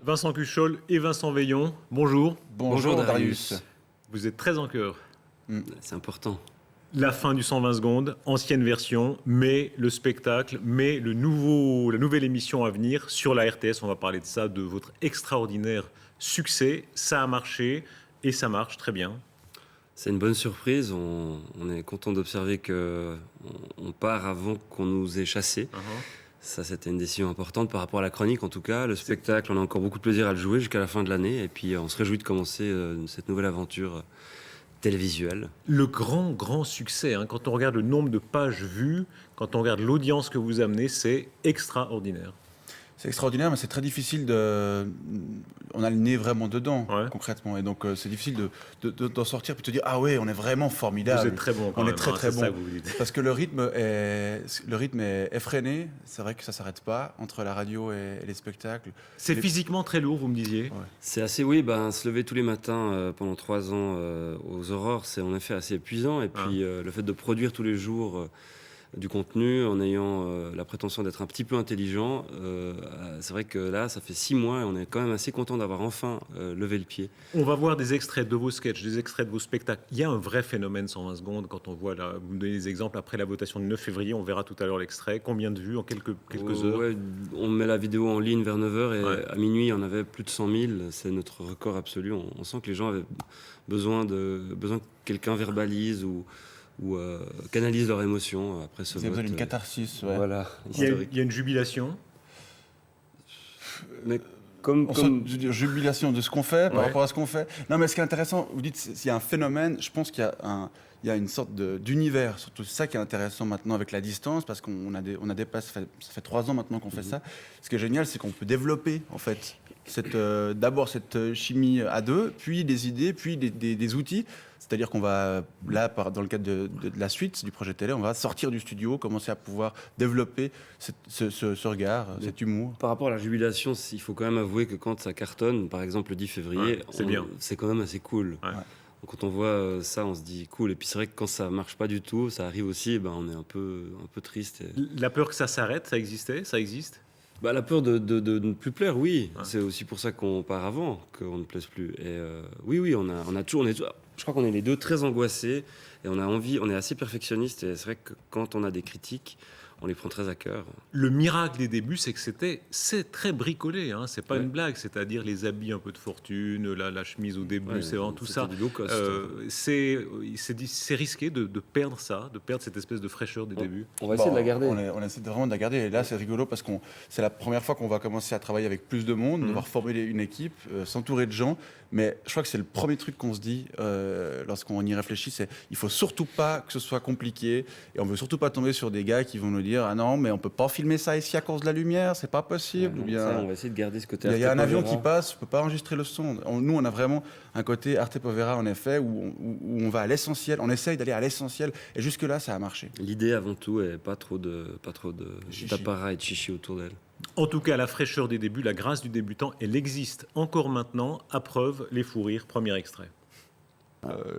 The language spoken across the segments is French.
Vincent Cuchol et Vincent Veillon, bonjour. Bonjour Darius. Vous êtes très en cœur. C'est important. La fin du 120 secondes, ancienne version, mais le spectacle, mais la nouvelle émission à venir sur la RTS. On va parler de ça, de votre extraordinaire succès. Ça a marché et ça marche très bien. C'est une bonne surprise. On est content d'observer qu'on part avant qu'on nous ait chassés. Ça, c'était une décision importante par rapport à la chronique, en tout cas. Le spectacle, on a encore beaucoup de plaisir à le jouer jusqu'à la fin de l'année. Et puis, on se réjouit de commencer cette nouvelle aventure télévisuelle. Le grand succès, quand on regarde le nombre de pages vues, quand on regarde l'audience que vous amenez, c'est extraordinaire. C'est extraordinaire, mais c'est très difficile de... On a le nez vraiment dedans, Ouais. concrètement. Et donc, c'est difficile d'en sortir puis de te dire « Ah ouais, on est vraiment formidable ». Vous êtes très bon quand On même, est très c'est bon. ça que vous dites. Parce que le rythme est effréné. C'est vrai que ça ne s'arrête pas entre la radio et les spectacles. C'est physiquement très lourd, vous me disiez. Ouais. C'est assez, se lever tous les matins pendant 3 ans aux aurores, c'est en effet assez épuisant. Et puis, le fait de produire tous les jours... du contenu, en ayant la prétention d'être un petit peu intelligent. C'est vrai que là, ça fait 6 mois et on est quand même assez content d'avoir enfin levé le pied. On va voir des extraits de vos sketchs, des extraits de vos spectacles. Il y a un vrai phénomène 120 secondes quand on voit, là, vous me donnez des exemples, après la votation du 9 février, on verra tout à l'heure l'extrait. Combien de vues en quelques heures? Ouais, on met la vidéo en ligne vers 9h et à minuit, on avait plus de 100 000. C'est notre record absolu. On sent que les gens avaient besoin que quelqu'un verbalise ou canalisent leurs émotions après ce vote. Ils ont besoin d'une catharsis. Ouais. Voilà. Il y a une jubilation. Mais Je veux dire, jubilation de ce qu'on fait par rapport à ce qu'on fait. Non, mais ce qui est intéressant, vous dites, s'il y a un phénomène, je pense qu'il y a une sorte d'univers. Surtout, c'est ça qui est intéressant maintenant avec la distance, parce qu'on a dépassé, ça fait 3 ans maintenant qu'on fait ça. Ce qui est génial, c'est qu'on peut développer, en fait, d'abord cette chimie à deux, puis des idées, puis des outils. C'est-à-dire qu'on va, là, dans le cadre de la suite du projet télé, on va sortir du studio, commencer à pouvoir développer ce regard, cet humour. Par rapport à la jubilation, il faut quand même avouer que quand ça cartonne, par exemple le 10 février, c'est quand même assez cool. Ouais. Quand on voit ça, on se dit cool. Et puis c'est vrai que quand ça marche pas du tout, ça arrive aussi, on est un peu triste. La peur que ça s'arrête, ça existait? Ça existe? La peur de ne plus plaire, oui. Ouais. C'est aussi pour ça qu'on part avant, qu'on ne plaise plus. Et oui, on a toujours... Je crois qu'on est les deux très angoissés et on a envie, on est assez perfectionnistes. Et c'est vrai que quand on a des critiques, on les prend très à cœur. Le miracle des débuts, c'est que c'est très bricolé. C'est pas une blague. C'est-à-dire les habits un peu de fortune, la chemise au début, c'est vraiment tout ça. Du low cost. C'est risqué de perdre ça, de perdre cette espèce de fraîcheur des débuts. On va essayer de la garder. On essaie vraiment de la garder. Et là, c'est rigolo parce que c'est la première fois qu'on va commencer à travailler avec plus de monde, devoir former une équipe, s'entourer de gens. Mais je crois que c'est le premier truc qu'on se dit lorsqu'on y réfléchit, c'est il faut surtout pas que ce soit compliqué et on veut surtout pas tomber sur des gars qui vont nous dire ah non mais on peut pas filmer ça ici à cause de la lumière, c'est pas possible. Ou bien ça, on va essayer de garder ce côté. Il y a un avion qui passe, on peut pas enregistrer le son. Nous on a vraiment un côté Arte Povera en effet où on va à l'essentiel, on essaye d'aller à l'essentiel et jusque là ça a marché. L'idée avant tout est pas trop d'apparat et de chichi autour d'elle. En tout cas, la fraîcheur des débuts, la grâce du débutant, elle existe encore maintenant. À preuve, les fous rires, premier extrait.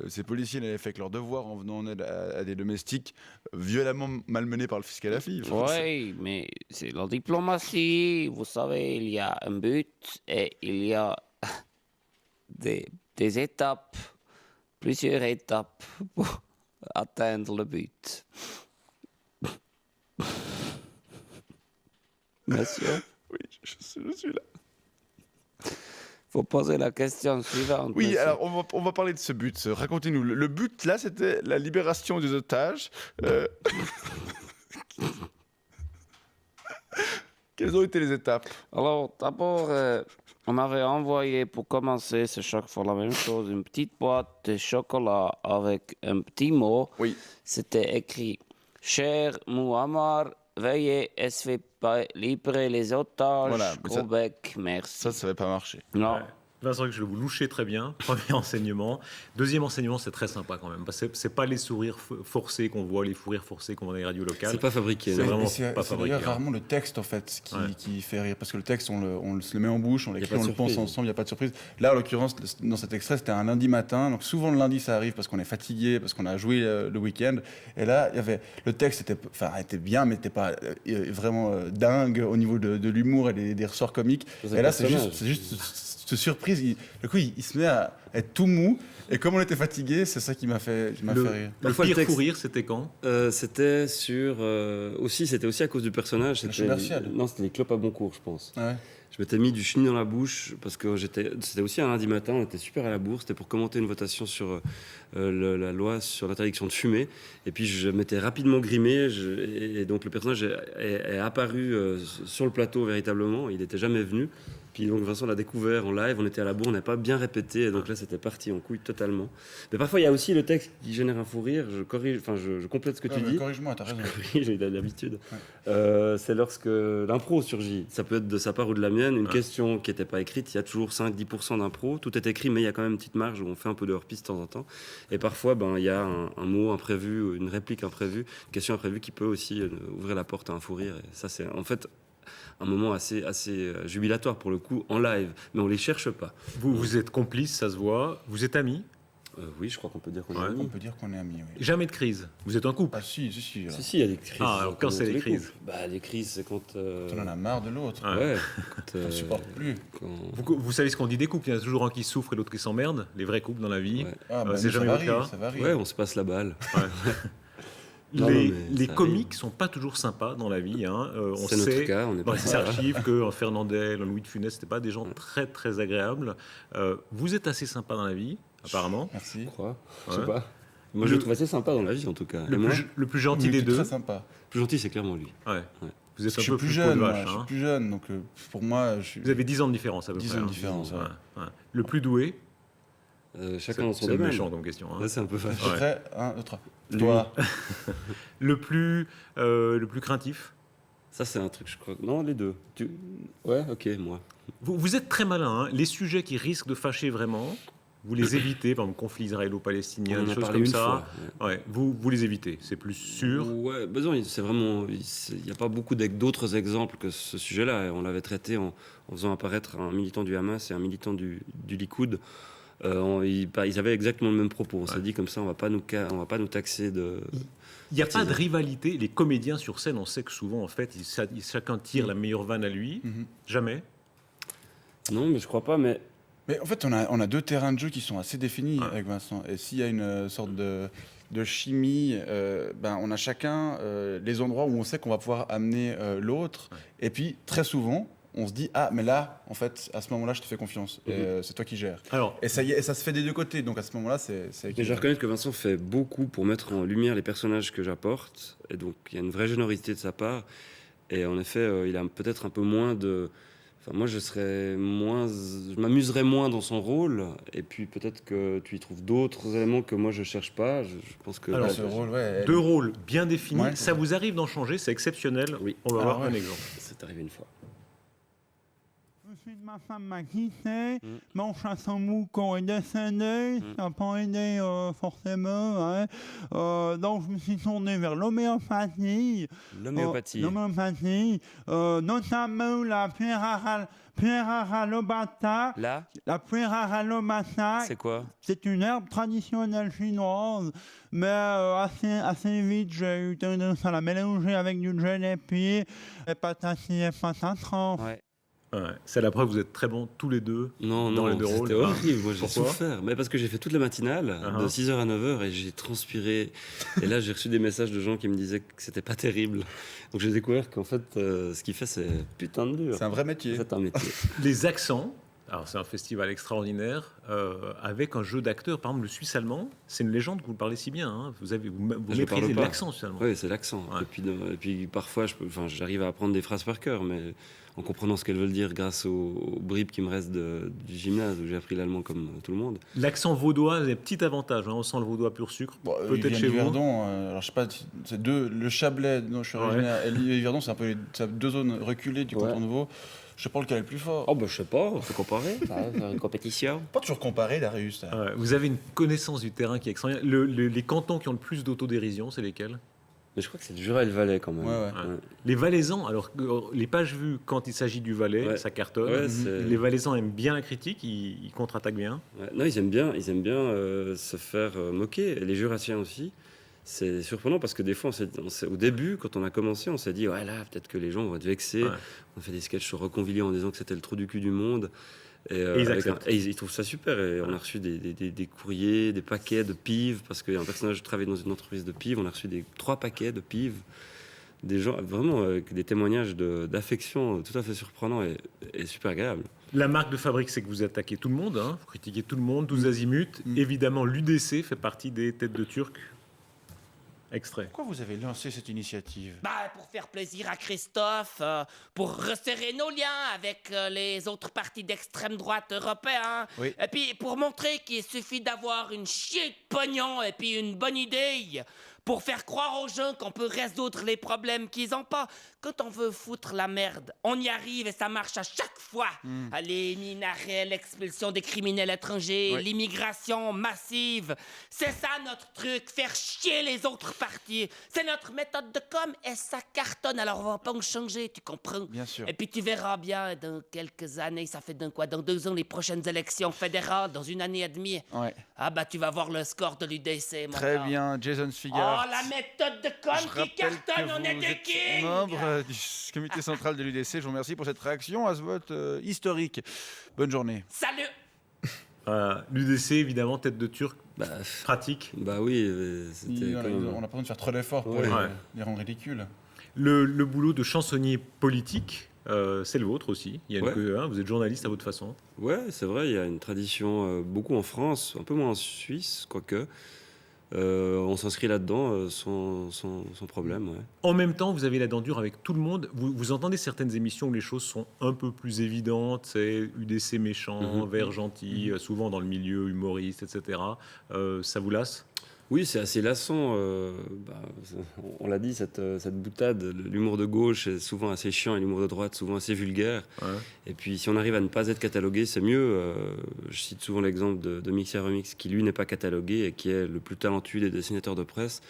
Ces policiers n'avaient fait que leur devoir en venant en aide à des domestiques violemment malmenés par le fisc à la fille. Oui, mais c'est la diplomatie. Vous savez, il y a un but et il y a des étapes, plusieurs étapes pour atteindre le but. Monsieur? Oui, je suis là. Faut poser la question suivante. Oui, monsieur. alors on va parler de ce but. Racontez-nous. Le but, là, c'était la libération des otages. Quelles ont été les étapes? Alors, d'abord, on avait envoyé, pour commencer, c'est chaque fois la même chose, une petite boîte de chocolat avec un petit mot. Oui. C'était écrit « Cher Muammar, veuillez libérer les otages. Voilà, Gros bec, merci. » Ça n'avait pas marché. Non. Ouais. Vincent, je vais vous loucher très bien. Premier enseignement. Deuxième enseignement, c'est très sympa quand même. Parce que c'est pas les sourires forcés qu'on voit, les fous rires forcés qu'on voit dans les radios locales. C'est pas fabriqué. C'est non. vraiment c'est pas fabriqué. d'ailleurs rarement le texte en fait qui fait rire. Parce que le texte, on se le met en bouche, on l'écrit, pas de on le pense surprise. ensemble, il n'y a pas de surprise. Là, en l'occurrence, dans cet extrait, c'était un lundi matin. Donc souvent le lundi, ça arrive parce qu'on est fatigué, parce qu'on a joué le week-end. Et là, le texte était bien, mais n'était pas vraiment dingue au niveau de l'humour et des ressorts comiques. C'est Et là, un c'est juste cette surprise. Du coup, il se met à être tout mou. Et comme on était fatigué, c'est ça qui m'a fait rire. Le Parfois, le pire texte- fou rire, c'était quand? C'était aussi à cause du personnage. Le C'était commercial. Non, c'était les clopes à bon cours, je pense. Ouais. Je m'étais mis du chenille dans la bouche parce que c'était aussi un lundi matin, on était super à la bourre, c'était pour commenter une votation sur la loi sur l'interdiction de fumer. Et puis je m'étais rapidement grimé et donc le personnage est apparu sur le plateau véritablement, il n'était jamais venu. Puis donc Vincent l'a découvert en live, on était à la bourre, on n'a pas bien répété, et donc là c'était parti en couille totalement. Mais parfois il y a aussi le texte qui génère un fou rire, je complète ce que tu dis. Corrige-moi, t'as raison. Oui, j'ai l'habitude. C'est lorsque l'impro surgit. Ça peut être de sa part ou de la mienne. Une question qui n'était pas écrite, il y a toujours 5-10% d'impro. Tout est écrit, mais il y a quand même une petite marge où on fait un peu de hors-piste de temps en temps. Et parfois, il y a un mot imprévu, une réplique imprévue, une question imprévue qui peut aussi ouvrir la porte à un fou rire. Et ça, c'est en fait un moment assez jubilatoire pour le coup, en live. Mais on ne les cherche pas. Vous êtes complices, ça se voit. Vous êtes amis. Oui, je crois qu'on peut dire qu'on est Ouais. On amis. peut dire qu'on est amis, oui. Jamais de crise. Vous êtes un couple. Ah si. Si, il y a des crises. Ah, alors quand comme c'est dans les tous les crises couples. Les crises, c'est quand... On en a marre de l'autre. Ouais. Ouais, quand, On ne supporte plus. quand- Vous savez ce qu'on dit des couples. Il y en a toujours un qui souffre et l'autre qui s'emmerde. Les vrais couples dans la vie. Ouais. Ah, C'est nous, jamais ça votre varie, cas. ça varie. Ouais, on se passe la balle. Non, Les, mais les ça comiques sont pas toujours sympas dans la vie. Hein. On C'est notre sait cas, on est dans pas les ça. archives que Fernandel, Louis de Funès, c'était pas des gens très très agréables. Vous êtes assez sympa dans la vie, apparemment. Merci. Je crois. Je Ouais. sais pas. Moi, je le trouve assez sympa dans la vie, en tout cas. Et moi, Le plus gentil Oui, des c'est deux. très sympa. le plus gentil, c'est clairement lui. Ouais. Ouais. Vous êtes Je un suis peu plus plus jeune, peau de moi, vache. je suis Hein. plus jeune, donc pour moi, je suis... Vous avez 10 ans de différence à peu 10 près. ans de hein. différence. Ouais. Ouais, ouais. Le plus doué, Chacun dans son c'est domaine. méchant comme question. Hein. Là, c'est un peu À vache. peu Ouais. près, 1, 2, 3. Lui. Toi, Le plus craintif. Ça, c'est un truc, je crois. Non, les deux. Ouais, ok, moi. Vous êtes très malin. Hein. Les sujets qui risquent de fâcher vraiment, vous les évitez. Par exemple, conflit israélo-palestinien, On en des a choses parlé comme une ça. fois. Ouais, vous les évitez. C'est plus sûr. Ouais, non, c'est vraiment. Il n'y a pas beaucoup d'autres exemples que ce sujet-là. On l'avait traité en faisant apparaître un militant du Hamas et un militant du Likoud. Ils avaient exactement le même propos. On s'est dit comme ça, on va pas nous taxer de. Il n'y a pas de rivalité. Les comédiens sur scène, on sait que souvent, en fait, chacun tire la meilleure vanne à lui. Jamais. Non, mais je crois pas. Mais mais en fait, on a deux terrains de jeu qui sont assez définis Ouais. avec Vincent. Et s'il y a une sorte de chimie, on a chacun les endroits où on sait qu'on va pouvoir amener l'autre. Et puis, très souvent, on se dit, ah, mais là, en fait, à ce moment-là, je te fais confiance. Et c'est toi qui gères. Alors, Et ça y est, et ça se fait des deux côtés. Donc à ce moment-là, c'est Mais je équilibré. reconnais que Vincent fait beaucoup pour mettre en lumière les personnages que j'apporte. Et donc, il y a une vraie générosité de sa part. Et en effet, il a peut-être un peu moins de. Enfin, moi, je m'amuserais moins dans son rôle. Et puis, peut-être que tu y trouves d'autres éléments que moi, je cherche pas. Je pense que. Alors, Ce rôle, ouais, deux rôles bien définis. Ouais. Ça vous arrive d'en changer, c'est exceptionnel. Oui. On va Alors, voir un ouais. exemple. C'est arrivé une fois. Ensuite, ma femme m'a quitté, mon chasseur moucon est décédé, ça n'a pas aidé forcément. Hein. Donc, je me suis tourné vers l'homéopathie. L'homéopathie. L'homéopathie, notamment la Puerara lobata. Là, La Puerara lobata, c'est quoi? c'est une herbe traditionnelle chinoise, mais assez vite, j'ai eu tendance à la mélanger avec du jalepi, et patati et patatras. Ouais. Ouais. C'est la preuve que vous êtes très bons tous les deux Non, dans non, les deux rôles. c'était horrible. Moi, j'ai Pourquoi souffert. Mais parce que j'ai fait toute la matinale, Uh-huh. de 6h à 9h, et j'ai transpiré. Et là, j'ai reçu des messages de gens qui me disaient que c'était pas terrible. Donc, j'ai découvert qu'en fait, ce qu'il fait, c'est putain de dur. C'est un vrai métier. C'est un métier. Les accents, alors c'est un festival extraordinaire, avec un jeu d'acteurs. Par exemple, le suisse allemand, c'est une légende que vous parlez si bien. Hein. Vous Je maîtrisez parle pas. l'accent suisse allemand. Oui, c'est l'accent. Ouais. Et puis parfois, j'arrive à apprendre des phrases par cœur, mais en comprenant ce qu'elles veulent dire grâce aux bribes qui me restent du gymnase, où j'ai appris l'allemand comme tout le monde. L'accent vaudois, c'est un petit avantage. Hein. On sent le vaudois pur sucre. Bon, il Peut-être vient chez de vous. Verdon, alors je sais pas, c'est le Chablais dont je suis originaire et Verdon, c'est un peu deux zones reculées du Ouais. canton de Vaud. Je sais pas lequel est le plus fort. Oh, bah, je sais pas, on peut comparer. Faire une compétition. Pas toujours comparer, Darius. Ça. Ouais, vous avez une connaissance du terrain qui est extraordinaire. Les cantons qui ont le plus d'autodérision, c'est lesquels? Mais je crois que c'est le Jura et le Valais quand même. Ouais. Les Valaisans, alors les pages vues quand il s'agit du Valais, Ouais. ça cartonne. Ouais, c'est- Les Valaisans aiment bien la critique, ils contre-attaquent bien. Ouais. Non, ils aiment bien se faire moquer. Et les Jurassiens aussi. C'est surprenant parce que des fois, au début, quand on a commencé, on s'est dit, ouais, là, peut-être que les gens vont être vexés. Ouais. On fait des sketchs sur Reconvilier en disant que c'était le trou du cul du monde. Et ils acceptent. ils trouvent ça super. Et on a reçu des courriers, des paquets de pives, parce qu'il y a un personnage qui travaille dans une entreprise de pives. On a reçu 3 paquets de pives. Des gens, vraiment, avec des témoignages d'affection tout à fait surprenants et super agréables. La marque de fabrique, c'est que vous attaquez tout le monde, hein, vous critiquez tout le monde, tous azimuts. Évidemment, l'UDC fait partie des têtes de Turc. Extrait. Pourquoi vous avez lancé cette initiative? Bah, pour faire plaisir à Christophe, pour resserrer nos liens avec les autres partis d'extrême droite européens. Oui. Et puis pour montrer qu'il suffit d'avoir une chier de pognon et puis une bonne idée pour faire croire aux gens qu'on peut résoudre les problèmes qu'ils n'ont pas. Quand on veut foutre la merde, on y arrive et ça marche à chaque fois. Les minarets, l'expulsion des criminels étrangers, Oui. l'immigration massive. C'est ça notre truc, faire chier les autres partis. C'est notre méthode de com et ça cartonne. Alors on va pas en changer, tu comprends? Bien sûr. Et puis tu verras bien dans quelques années, ça fait dans quoi? Dans 2 ans, les prochaines élections fédérales, dans 1 année et demie. Ouais. Ah bah tu vas voir le score de l'UDC, mon Très gars. bien, Jason Oh, Sfigart. la méthode de com Je qui rappelle cartonne, que on est vous des êtes kings! membre du comité central de l'UDC. Je vous remercie pour cette réaction à ce vote historique. Bonne journée. Salut! L'UDC, évidemment, tête de Turc, Bah, pratique. bah oui, c'était quand même- On n'a pas besoin de faire trop d'efforts pour Ouais. les rendre ridicules. Le boulot de chansonnier politique, c'est le vôtre aussi. Il y a Ouais. vous êtes journaliste à votre façon. Ouais, c'est vrai, il y a une tradition beaucoup en France, un peu moins en Suisse, quoique. On s'inscrit là-dedans sans problème. Ouais. En même temps, vous avez la dent dure avec tout le monde. Vous entendez certaines émissions où les choses sont un peu plus évidentes, c'est UDC méchant, vert gentil, souvent dans le milieu humoriste, etc. Ça vous lasse? Oui, c'est assez lassant. On l'a dit, cette boutade, l'humour de gauche est souvent assez chiant et l'humour de droite souvent assez vulgaire. Ouais. Et puis, si on arrive à ne pas être catalogué, c'est mieux. Je cite souvent l'exemple de Mixia Remix, qui lui n'est pas catalogué et qui est le plus talentueux des dessinateurs de presse,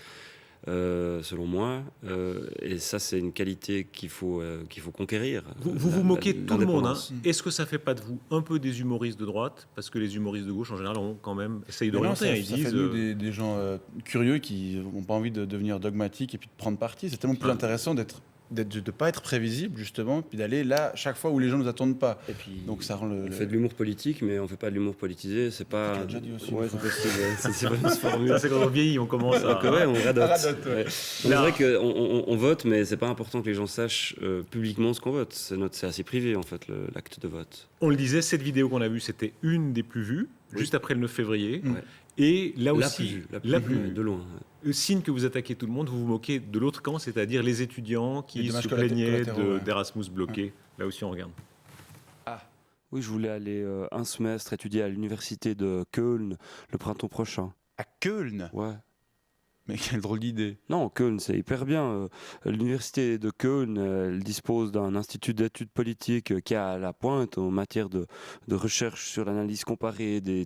selon moi. Et ça, c'est une qualité qu'il faut conquérir. Vous moquez de tout le monde. Hein. l'indépendance. Est-ce que ça fait pas de vous un peu des humoristes de droite? Parce que les humoristes de gauche, en général, ont quand même essayé Mais non, d'orienter. ça, Ils ça disent. fait de nous des gens curieux qui n'ont pas envie de devenir dogmatiques et puis de prendre parti. C'est tellement plus intéressant de ne pas être prévisible, justement, puis d'aller là chaque fois où les gens ne nous attendent pas. Et puis, Donc ça rend on fait de l'humour politique, mais on fait pas de l'humour politisé. C'est pas. Tu l'as déjà dit aussi, Ouais, une c'est fois. possible. Ouais. C'est pas une formule. Ça, c'est quand on vieillit, on commence à. Donc, ouais, on radote. radote, ouais. Ouais. Donc, c'est vrai qu'on vote, mais c'est pas important que les gens sachent publiquement ce qu'on vote. C'est assez privé, en fait, l'acte de vote. On le disait, cette vidéo qu'on a vue, c'était une des plus vues, Oui. juste après le 9 février. Ouais. Et là La aussi, plus vue, la plus vue. de loin. Signe que vous attaquez tout le monde, vous vous moquez de l'autre camp, c'est-à-dire les étudiants Les qui dommages se plaignaient collatéraux, ouais. d'Erasmus bloqué. Là aussi, on regarde. Oui, je voulais aller un semestre étudier à l'université de Köln le printemps prochain. À Köln. Ouais. Mais quelle drôle d'idée. Non, Köln, c'est hyper bien. L'université de Köln, elle dispose d'un institut d'études politiques qui est à la pointe en matière de recherche sur l'analyse comparée des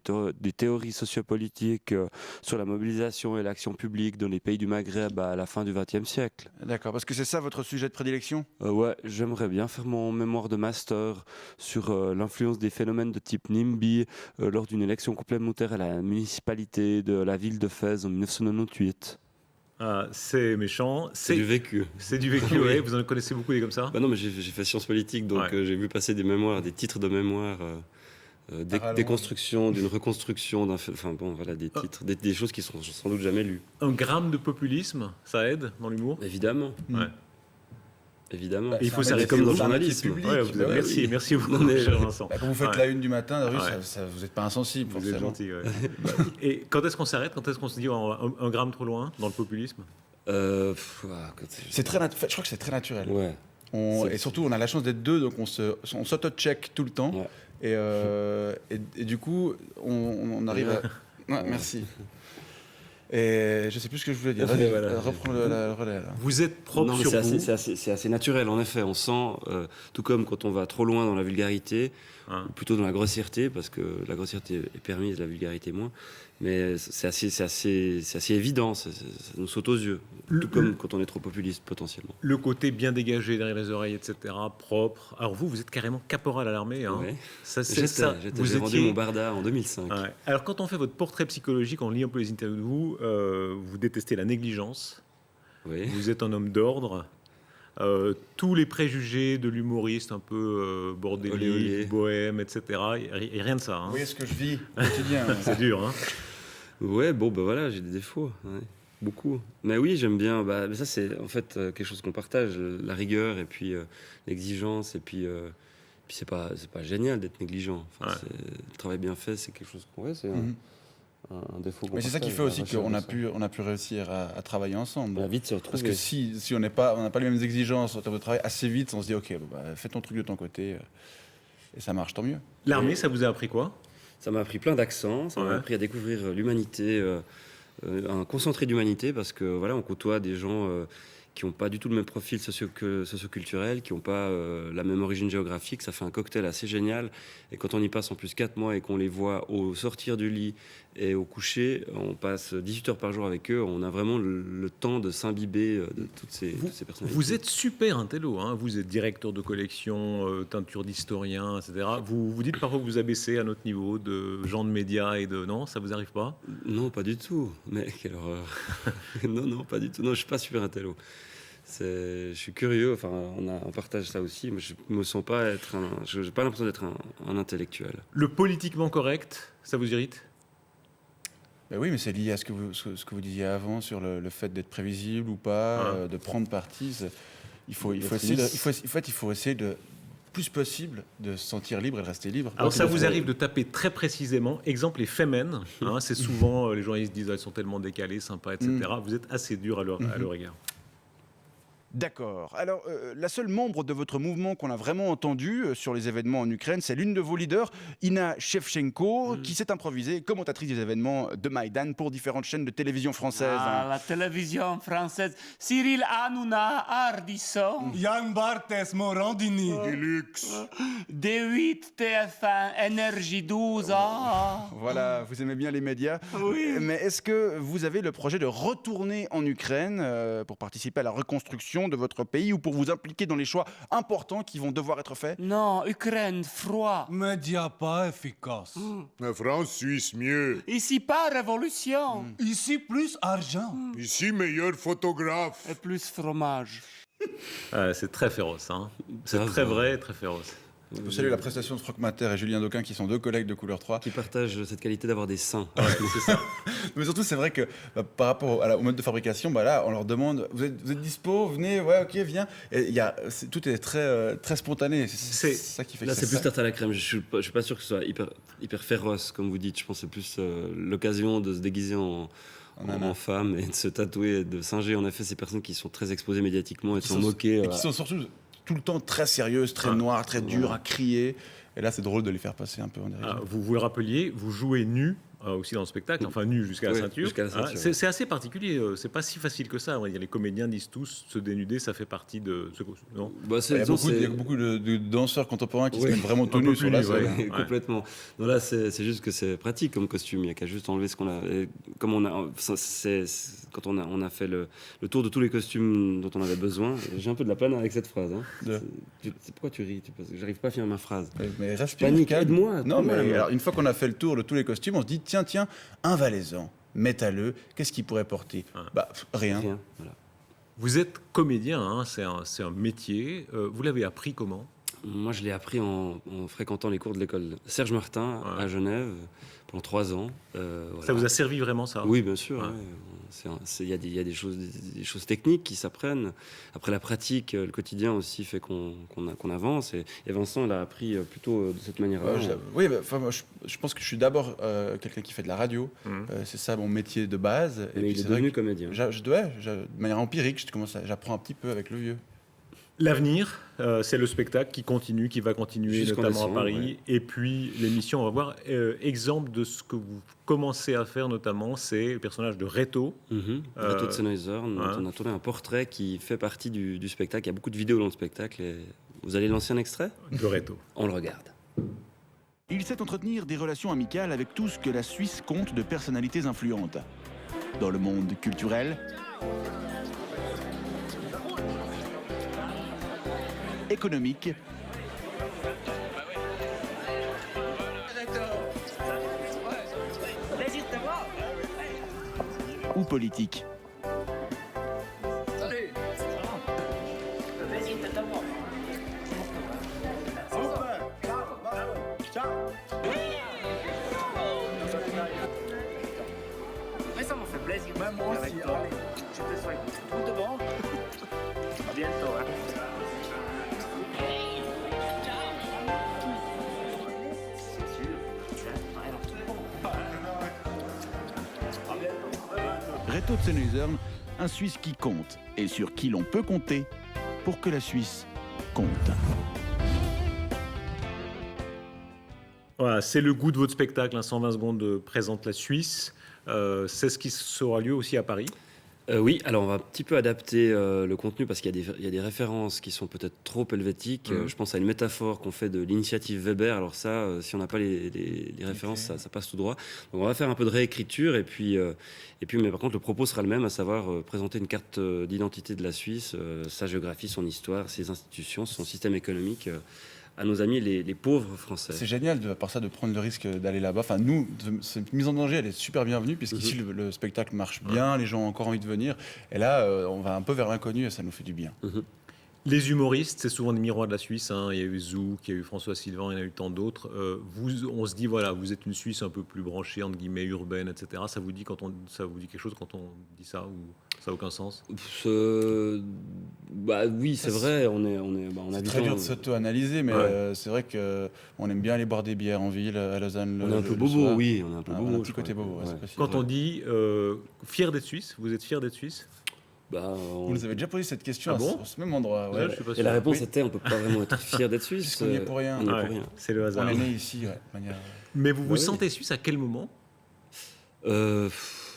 théories sociopolitiques, sur la mobilisation et l'action publique dans les pays du Maghreb à la fin du XXe siècle. D'accord, parce que c'est ça votre sujet de prédilection? Ouais, j'aimerais bien faire mon mémoire de master sur l'influence des phénomènes de type NIMBY lors d'une élection complémentaire à la municipalité de la ville de Fès en 1998. Ah, c'est méchant. C'est du vécu. C'est du vécu, Oui. ouais. Vous en connaissez beaucoup des comme ça? Bah non, mais j'ai fait sciences politiques, donc Ouais. j'ai vu passer des mémoires, des titres de mémoire, des rallonge. déconstructions, d'une reconstruction, enfin bon, voilà, des titres, des choses qui sont sans doute jamais lues. Un gramme de populisme, ça aide dans l'humour? Évidemment, Ouais. évidemment. Et il faut C'est un s'arrêter métier- comme dans le c'est un métier journalisme. public. Ouais, Bah merci, oui. merci beaucoup, Non, mais- cher Vincent. Bah, quand vous faites Ouais. la une du matin, Darius, Ouais. vous n'êtes pas insensible, Vous êtes forcément. gentil, ouais. Et quand est-ce qu'on s'arrête? Quand est-ce qu'on se dit un gramme trop loin dans le populisme? C'est très je crois que c'est très naturel. Ouais. Et surtout, on a la chance d'être deux, donc on s'auto-check tout le temps. Ouais. Et du coup, on arrive à... Ouais, merci. Et je sais plus ce que je voulais dire. Vas-y, reprends le relais. Là. Vous êtes propre Non, mais sur vous. c'est assez naturel, en effet. On sent, tout comme quand on va trop loin dans la vulgarité, ou plutôt dans la grossièreté, parce que la grossièreté est permise, la vulgarité moins. Mais c'est assez évident, ça nous saute aux yeux. Tout comme quand on est trop populiste, potentiellement. Le côté bien dégagé derrière les oreilles, etc., propre. Alors vous êtes carrément caporal à l'armée. Hein. Ouais. Vous J'ai rendu mon barda en 2005. Ouais. Alors quand on fait votre portrait psychologique, on lit un peu les interviews de vous, vous détestez la négligence, Oui. vous êtes un homme d'ordre, tous les préjugés de l'humoriste un peu Olé, olé. bordélique, bohème, etc., il n'y a rien de ça. Hein. Vous voyez ce que je vis au quotidien. C'est dur. Hein. Ouais, bon, bah voilà, j'ai des défauts. Ouais. Beaucoup. Mais oui, j'aime bien. Mais ça, c'est en fait quelque chose qu'on partage, la rigueur et puis l'exigence. Et puis c'est pas génial d'être négligent. Enfin, le travail bien fait, c'est quelque chose qu'on c'est un défaut. Mais c'est ça qui fait aussi qu'on a pu réussir à travailler ensemble. On va vite se retrouver. Parce que si on n'a pas les mêmes exigences en termes de travail, assez vite, on se dit ok, fais ton truc de ton côté et ça marche, tant mieux. L'armée, ça vous a appris quoi? Ça m'a appris plein d'accents. Ça m'a appris à découvrir l'humanité. Un concentré d'humanité parce que voilà, on côtoie des gens qui n'ont pas du tout le même profil socioculturel, qui n'ont pas la même origine géographique. Ça fait un cocktail assez génial. Et quand on y passe en plus 4 mois et qu'on les voit au sortir du lit et au coucher, on passe 18 heures par jour avec eux. On a vraiment le temps de s'imbiber de toutes ces personnalités. Vous êtes super intello, hein. Vous êtes directeur de collection, teinture d'historien, etc. Vous dites parfois que vous abaissez à notre niveau de gens de médias et de... Non, ça vous arrive pas? Non, pas du tout. Mais quelle horreur. Non, pas du tout. Non, je suis pas super intello. Je suis curieux, enfin, on partage ça aussi, mais je me sens pas être je n'ai pas l'impression d'être un intellectuel. Le politiquement correct, ça vous irrite? Ben oui, mais c'est lié à ce que vous disiez avant sur le fait d'être prévisible ou pas, de prendre parti. Il faut essayer de plus possible de se sentir libre et de rester libre. Alors ça vous arrive de taper très précisément, exemple les Femen, hein, c'est souvent, les journalistes disent elles sont tellement décalées, sympas, etc. Vous êtes assez dur à leur égard. D'accord. Alors, la seule membre de votre mouvement qu'on a vraiment entendu sur les événements en Ukraine, c'est l'une de vos leaders, Ina Shevchenko, qui s'est improvisée commentatrice des événements de Maïdan pour différentes chaînes de télévision françaises. La télévision française. Cyril Hanouna, Ardisson. Yann Barthès, Morandini. D8, TF1, Énergie 12. Voilà, vous aimez bien les médias. Oui. Mais est-ce que vous avez le projet de retourner en Ukraine pour participer à la reconstruction de votre pays ou pour vous impliquer dans les choix importants qui vont devoir être faits? Non, Ukraine, froid. Média pas efficace. La France, Suisse, mieux. Ici, pas révolution. Ici, plus argent. Ici, meilleur photographe. Et plus fromage. C'est très féroce, hein. C'est très vrai, très féroce. On peut saluer la prestation de Franck Mater et Julien Dauquin, qui sont deux collègues de Couleur 3. Qui partagent cette qualité d'avoir des seins. C'est ça. Mais surtout, c'est vrai que par rapport au mode de fabrication, là, on leur demande vous êtes dispo, venez, ouais, ok, viens. Et tout est très spontané. C'est ça qui fait Là, que c'est plus tarte à la crème. Je suis pas sûr que ce soit hyper féroce, comme vous dites. Je pense que c'est plus l'occasion de se déguiser en femme et de se tatouer, et de singer en effet ces personnes qui sont très exposées médiatiquement et de s'en moquer. Et qui sont surtout tout le temps très sérieuses, très noires, très dures, à crier. Et là, c'est drôle de les faire passer un peu en dérision. Vous le rappeliez, vous jouez nu aussi dans le spectacle, enfin nu jusqu'à la ceinture. Jusqu'à la ceinture. C'est assez particulier, c'est pas si facile que ça. Les comédiens disent tous se dénuder, ça fait partie de ce non? Il y a beaucoup de danseurs contemporains qui se mettent vraiment tout nus sur la scène. Complètement. Non, là, c'est juste que c'est pratique comme costume. Il n'y a qu'à juste enlever ce qu'on a. Et comme quand on a fait le tour de tous les costumes dont on avait besoin. J'ai un peu de la peine avec cette phrase. Hein. Pourquoi tu ris? Parce que j'arrive pas à finir ma phrase. Mais respire, panique, aide-moi. Non, mais alors, une fois qu'on a fait le tour de tous les costumes, on se dit tiens, un valaisan, métalleux, qu'est-ce qu'il pourrait porter? Rien. Voilà. Vous êtes comédien, hein, c'est un métier. Vous l'avez appris comment? Moi, je l'ai appris en fréquentant les cours de l'école Serge Martin à Genève pendant 3 ans. Voilà. Ça vous a servi vraiment, ça? Oui, bien sûr. Il y a des choses techniques qui s'apprennent. Après la pratique, le quotidien aussi fait qu'on avance. Et Vincent l'a appris plutôt de cette manière-là. Moi, je pense que je suis d'abord quelqu'un qui fait de la radio. C'est ça mon métier de base. Mais il est devenu comédien. De manière empirique, j'apprends un petit peu avec le vieux. L'avenir, c'est le spectacle qui continue, qui va continuer, Jusqu'en notamment décembre, à Paris. ouais. Et puis l'émission, on va voir, exemple de ce que vous commencez à faire notamment, c'est le personnage de Reto. Reto de Sennheiser, ouais. on a tourné un portrait qui fait partie du spectacle. Il y a beaucoup de vidéos dans le spectacle. Et vous allez lancer un extrait ? De Reto. On le regarde. Il sait entretenir des relations amicales avec tout ce que la Suisse compte de personnalités influentes. Dans le monde culturel, économique ou politique. Mais ça m'a fait plaisir. Moi aussi. Je te souhaite tout de bon. À bientôt. Reto de Sennheiser, un Suisse qui compte et sur qui l'on peut compter pour que la Suisse compte. Voilà, c'est le goût de votre spectacle, 120 secondes présente la Suisse. C'est ce qui aura lieu aussi à Paris. Oui, alors on va un petit peu adapter le contenu parce qu'il y a des références qui sont peut-être trop helvétiques. Je pense à une métaphore qu'on fait de l'initiative Weber. Alors ça, si on n'a pas les références, ça passe tout droit. Donc on va faire un peu de réécriture et puis, mais par contre le propos sera le même, à savoir présenter une carte d'identité de la Suisse, sa géographie, son histoire, ses institutions, son système économique. À nos amis les pauvres français. C'est génial par ça de prendre le risque d'aller là-bas. Enfin, nous, cette mise en danger, elle est super bienvenue puisqu'ici le spectacle marche bien, les gens ont encore envie de venir. Et là, on va un peu vers l'inconnu et ça nous fait du bien. Les humoristes, c'est souvent des miroirs de la Suisse. Hein. Il y a eu Zouk, il y a eu François Sylvain, il y en a eu tant d'autres. On se dit, voilà, vous êtes une Suisse un peu plus branchée, entre guillemets, urbaine, etc. Ça vous dit quelque chose quand on dit ça ou ça n'a aucun sens? Bah oui, c'est vrai. C'est très dur de s'auto-analyser, mais c'est vrai qu'on aime bien aller boire des bières en ville, à Lausanne. On est un peu bobo, oui. On est un peu bobo. On a un petit côté bobo. Ouais. Quand on dit fier d'être Suisse, vous êtes fier d'être Suisse? Vous nous avez déjà posé cette question bon à ce même endroit. Ouais. Je suis pas Et sûr. la réponse était on peut pas vraiment être fier d'être Suisse. Puisqu'on n'y est pour rien. On n'y est pour rien. C'est le hasard. On est né ici, de manière... Mais vous vous sentez Suisse à quel moment?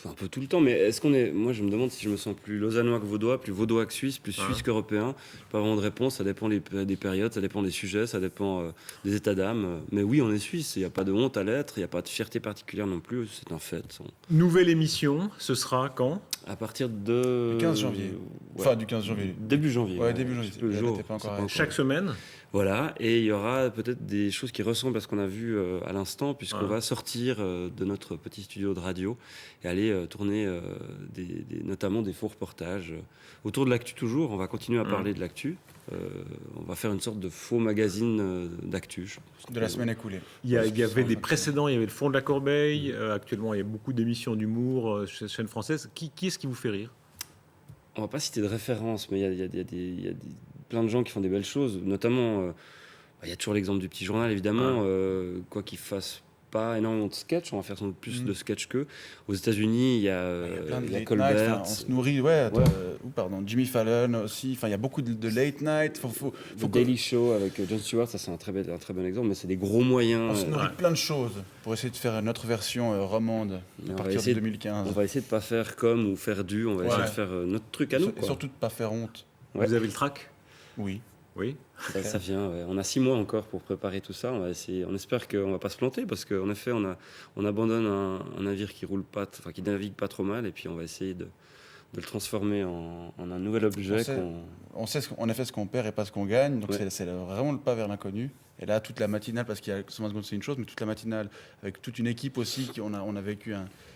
Un peu tout le temps, mais est-ce qu'on est... Moi, je me demande si je me sens plus lausannois que vaudois, plus vaudois que suisse, plus suisse qu'européen. Pas vraiment de réponse, ça dépend des périodes, ça dépend des sujets, ça dépend des états d'âme. Mais oui, on est suisse, il n'y a pas de honte à l'être, il n'y a pas de fierté particulière non plus, c'est un fait. Nouvelle émission, ce sera quand? À partir de... Du 15 janvier. Enfin, du 15 janvier. Début janvier. Ouais, début janvier. Le jour. Chaque semaine? Voilà, et il y aura peut-être des choses qui ressemblent à ce qu'on a vu à l'instant, puisqu'on va sortir de notre petit studio de radio et aller tourner notamment des faux reportages autour de l'actu toujours. On va continuer à parler de l'actu. On va faire une sorte de faux magazine d'actu. De la semaine écoulée. Il y avait des précédents, il y avait le Fond de la Corbeille. Actuellement, il y a beaucoup d'émissions d'humour chez chaîne française. Qui est-ce qui vous fait rire? On va pas citer de référence, mais il y a plein de gens qui font des belles choses, notamment, il y a toujours l'exemple du Petit Journal, évidemment, quoi qu'il fasse pas énormément de sketch, on va faire sans doute plus de sketch qu'eux. Aux États-Unis, il y a Colbert. On se nourrit, Jimmy Fallon aussi. Enfin, il y a beaucoup de late night. Le Daily Show avec Jon Stewart, ça c'est un très bon exemple, mais c'est des gros moyens. On se nourrit de plein de choses pour essayer de faire notre version romande à partir de 2015. On va essayer de pas faire comme ou faire du, on va essayer de faire notre truc à nous. Et surtout de pas faire honte. Vous avez le trac? Oui. Oui. Ça vient. Ouais. On a 6 mois encore pour préparer tout ça. On va essayer. On espère qu'on va pas se planter parce qu'en effet, on abandonne un navire qui roule pas, enfin qui navigue pas trop mal, et puis on va essayer de le transformer en un nouvel objet. On sait en effet ce qu'on perd et pas ce qu'on gagne. Donc c'est vraiment le pas vers l'inconnu. Et là, toute la matinale, parce qu'il y a 120 secondes, c'est une chose, mais toute la matinale, avec toute une équipe aussi, on a vécu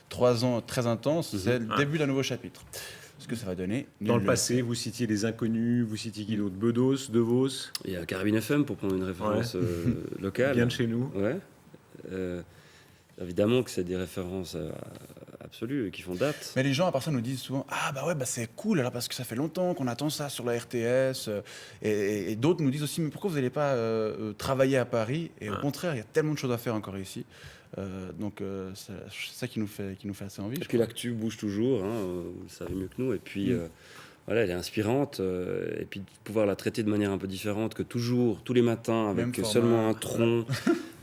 3 ans très intenses. C'est le début d'un nouveau chapitre. Ce que ça va donner. Dans le passé, vous citiez les inconnus, vous citiez qui d'autre? Bedos, De Vos. Il y a Carabine FM pour prendre une référence locale. Bien de chez nous. Ouais. Évidemment que c'est des références absolues qui font date. Mais les gens, à part ça, nous disent souvent c'est cool, alors parce que ça fait longtemps qu'on attend ça sur la RTS. Et d'autres nous disent aussi, mais pourquoi vous n'allez pas travailler à Paris? Et au contraire, il y a tellement de choses à faire encore ici. Donc c'est ça qui nous fait assez envie. Et puis l'actu bouge toujours, vous le savez mieux que nous. Et puis voilà, elle est inspirante. Et puis de pouvoir la traiter de manière un peu différente que toujours, tous les matins, Même avec format. seulement un tronc.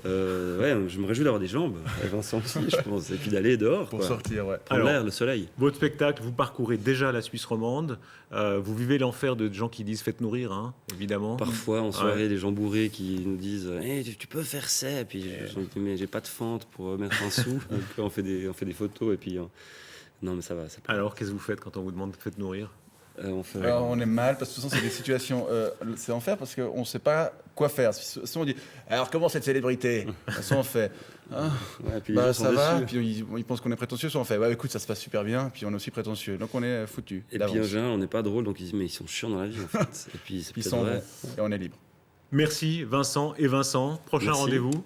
Ouais, je me réjouis d'avoir des jambes. Et Vincent aussi, je pense. Et puis d'aller dehors. Pour quoi. sortir, ouais. Prendre Alors, l'air, le soleil. Votre spectacle, vous parcourez déjà la Suisse romande. Vous vivez l'enfer de gens qui disent faites nourrir, hein, évidemment. Parfois, en soirée, des gens bourrés qui nous disent hey, tu peux faire ça. Et puis je dis mais j'ai pas de fente pour mettre un sou. Donc on fait des photos. Et puis non, mais ça va. Alors, qu'est-ce que vous faites quand on vous demande faites nourrir? Alors, on est mal parce que de toute façon, c'est des situations. C'est enfer parce qu'on ne sait pas quoi faire. Si on dit alors, comment cette célébrité? Soit on fait Ouais, puis les gens sont ça va. déçus. Puis ils pensent qu'on est prétentieux. Soit on fait ouais, écoute, ça se passe super bien. Puis on est aussi prétentieux. Donc on est foutu. Et puis en général, on n'est pas drôle. Donc ils disent mais ils sont chiants dans la vie en fait. Et puis c'est Ils peut-être s'en vrai. vont et on est libre. Merci Vincent et Vincent. Prochain Merci. rendez-vous.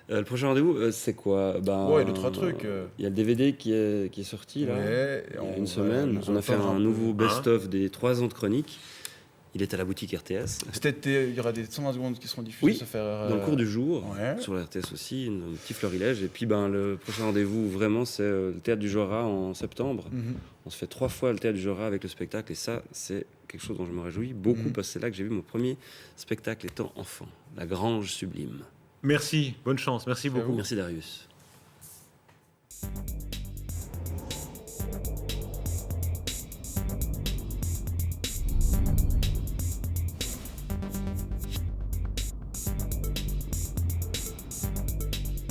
Le prochain rendez-vous, c'est quoi? Ouais, 2-3 trucs. Il y a le DVD qui est sorti là. Ouais, Il y a on une va semaine. nous On a fait entendre un un nouveau peu. best-of des 3 ans de chronique. Il est à la boutique RTS. Cet été, il y aura des 120 secondes qui seront diffusées. Oui, se faire, dans le cours du jour, ouais. sur la RTS aussi, un petit florilège. Et puis le prochain rendez-vous, vraiment, c'est le Théâtre du Jorat en septembre. On se fait 3 fois le Théâtre du Jorat avec le spectacle. Et ça, c'est quelque chose dont je me réjouis beaucoup parce que c'est là que j'ai vu mon premier spectacle étant enfant, La Grange Sublime. Merci, bonne chance, merci beaucoup. Merci Darius.